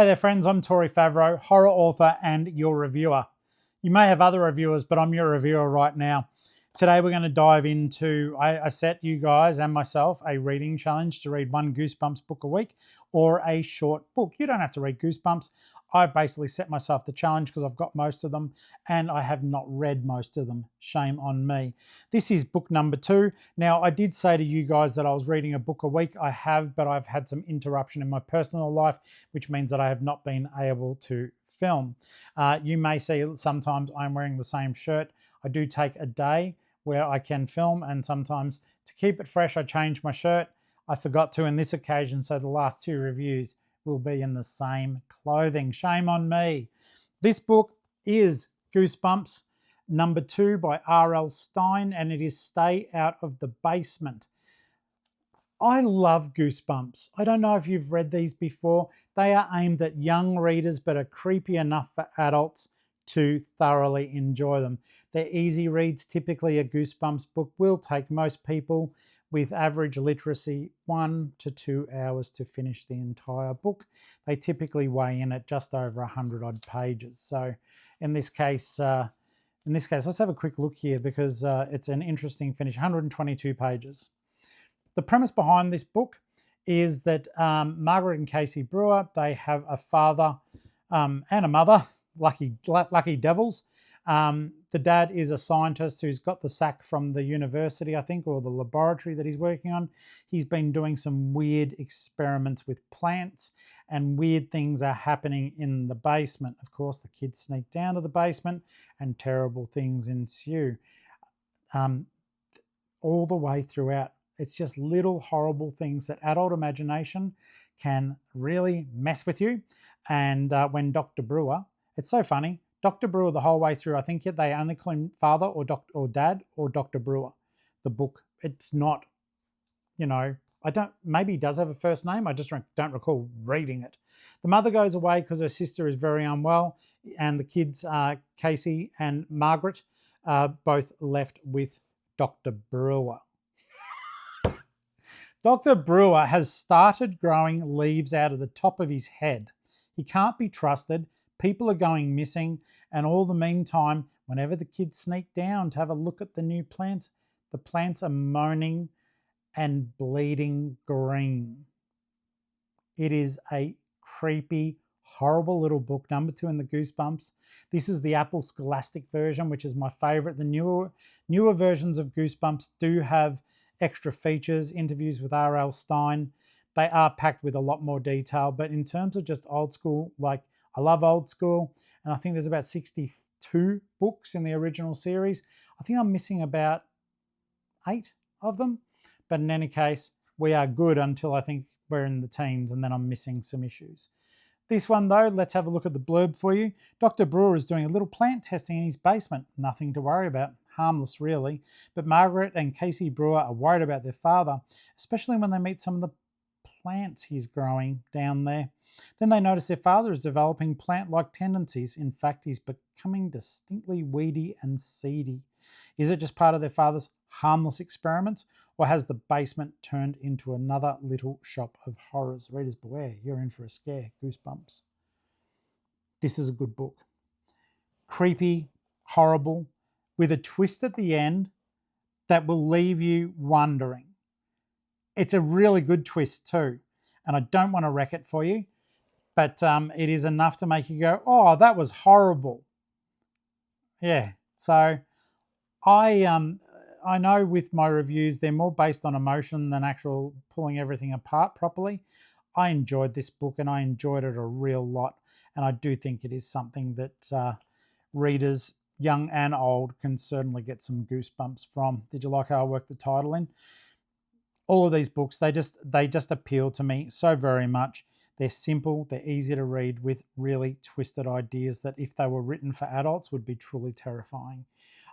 Hey there friends, I'm Tory Favro, horror author and your reviewer. You may have other reviewers, but I'm your reviewer right now. Today we're going to dive into, I set you guys and myself a reading challenge to read one Goosebumps book a week or a short book. You don't have to read Goosebumps. I've basically set myself the challenge because I've got most of them and I have not read most of them. Shame on me. This is book number 2. Now, I did say to you guys that I was reading a book a week. I have, but I've had some interruption in my personal life, which means that I have not been able to film. You may see sometimes I'm wearing the same shirt. I do take a day where I can film, and sometimes to keep it fresh, I change my shirt. I forgot to in this occasion, so the last 2 reviews will be in the same clothing. Shame on me. This book is Goosebumps number 2 by R.L. Stine, and it is Stay Out of the Basement. I love Goosebumps. I don't know if you've read these before. They are aimed at young readers but are creepy enough for adults to thoroughly enjoy them. They're easy reads. Typically a Goosebumps book will take most people with average literacy 1 to 2 hours to finish the entire book. They typically weigh in at just over 100 odd pages. So in this case, let's have a quick look here because it's an interesting finish, 122 pages. The premise behind this book is that Margaret and Casey Brewer, they have a father and a mother, lucky devils. The dad is a scientist who's got the sack from the university, I think, or the laboratory that he's working on. He's been doing some weird experiments with plants, and weird things are happening in the basement. Of course, the kids sneak down to the basement and terrible things ensue. All the way throughout, it's just little horrible things that adult imagination can really mess with you. And when Dr. Brewer, it's so funny, Dr. Brewer the whole way through, I think they only call him father or dad or Dr. Brewer, the book. It's not, maybe he does have a first name. I just don't recall reading it. The mother goes away because her sister is very unwell, and the kids, Casey and Margaret, are both left with Dr. Brewer. Dr. Brewer has started growing leaves out of the top of his head. He can't be trusted. People are going missing, and all the meantime, whenever the kids sneak down to have a look at the new plants, the plants are moaning and bleeding green. It is a creepy, horrible little book, number 2 in the Goosebumps. This is the Apple Scholastic version, which is my favorite. The newer versions of Goosebumps do have extra features, interviews with R.L. Stine. They are packed with a lot more detail, but in terms of just old school, like I love old school, and I think there's about 62 books in the original series. I think I'm missing about 8 of them, but in any case, we are good until I think we're in the teens, and then I'm missing some issues. This one though, let's have a look at the blurb for you. Dr. Brewer is doing a little plant testing in his basement. Nothing to worry about. Harmless, really. But Margaret and Casey Brewer are worried about their father, especially when they meet some of the plants he's growing down there. Then they notice their father is developing plant-like tendencies. In fact, he's becoming distinctly weedy and seedy. Is it just part of their father's harmless experiments, or has the basement turned into another little shop of horrors? Readers beware, you're in for a scare. Goosebumps. This is a good book. Creepy, horrible, with a twist at the end that will leave you wondering. It's a really good twist too, and I don't want to wreck it for you, but it is enough to make you go, oh, that was horrible. Yeah, so I know with my reviews, they're more based on emotion than actual pulling everything apart properly. I enjoyed this book, and I enjoyed it a real lot, and I do think it is something that readers, young and old, can certainly get some goosebumps from. Did you like how I worked the title in? All of these books, they just appeal to me so very much. They're simple, they're easy to read with really twisted ideas that if they were written for adults would be truly terrifying.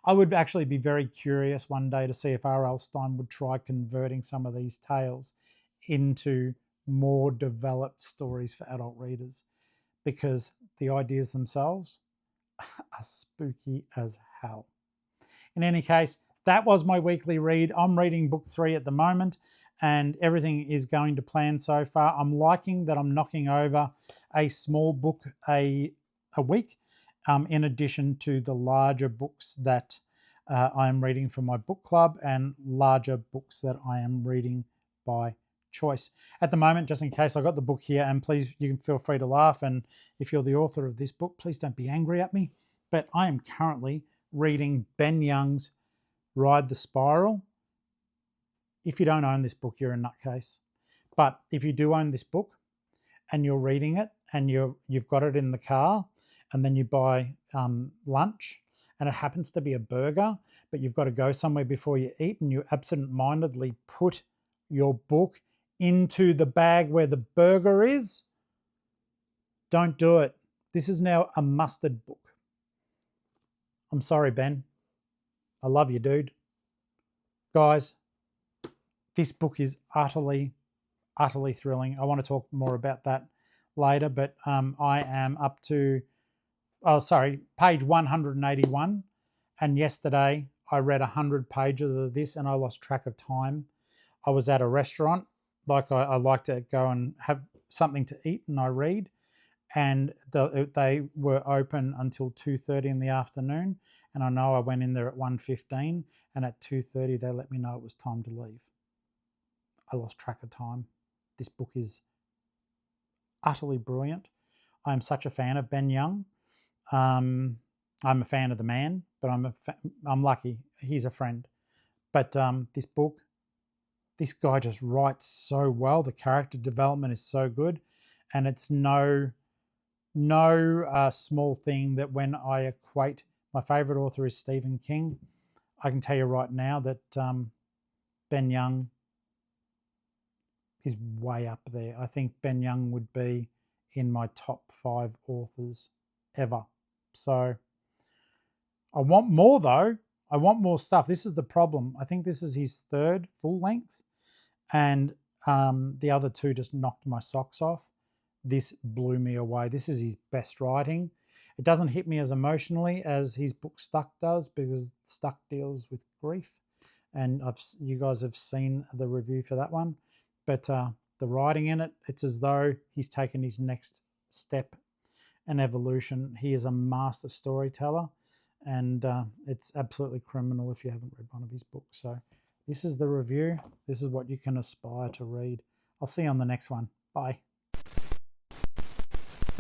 I would actually be very curious one day to see if R.L. Stine would try converting some of these tales into more developed stories for adult readers, because the ideas themselves are spooky as hell. In any case, that was my weekly read. I'm reading book 3 at the moment, and everything is going to plan so far. I'm liking that I'm knocking over a small book a week, in addition to the larger books that I am reading for my book club and larger books that I am reading by choice. At the moment, just in case, I got the book here, and please, you can feel free to laugh, and if you're the author of this book, please don't be angry at me, but I am currently reading Ben Young's Ride the Spiral. If you don't own this book, you're a nutcase. But if you do own this book and you're reading it and you've got it in the car, and then you buy lunch and it happens to be a burger, but you've got to go somewhere before you eat, and you absent-mindedly put your book into the bag where the burger is, don't do it. This is now a mustard book. I'm sorry, Ben. I love you, dude. Guys, this book is utterly, utterly thrilling. I want to talk more about that later, but I am up to, page 181. And yesterday I read 100 pages of this and I lost track of time. I was at a restaurant, like I like to go and have something to eat, and I read. And they were open until 2:30 in the afternoon. And I know I went in there at 1:15, and at 2:30 they let me know it was time to leave. I lost track of time. This book is utterly brilliant. I am such a fan of Ben Young. I'm a fan of the man, but I'm lucky he's a friend. But this book, this guy just writes so well. The character development is so good, and it's no small thing that when I equate, my favourite author is Stephen King. I can tell you right now that Ben Young is way up there. I think Ben Young would be in my top 5 authors ever. So I want more though. I want more stuff. This is the problem. I think this is his 3rd full length, and the other 2 just knocked my socks off. This blew me away. This is his best writing. It doesn't hit me as emotionally as his book Stuck does, because Stuck deals with grief, and you guys have seen the review for that one. But the writing in it, it's as though he's taken his next step and evolution. He is a master storyteller, and it's absolutely criminal if you haven't read one of his books. So this is the review. This is what you can aspire to read. I'll see you on the next one. Bye.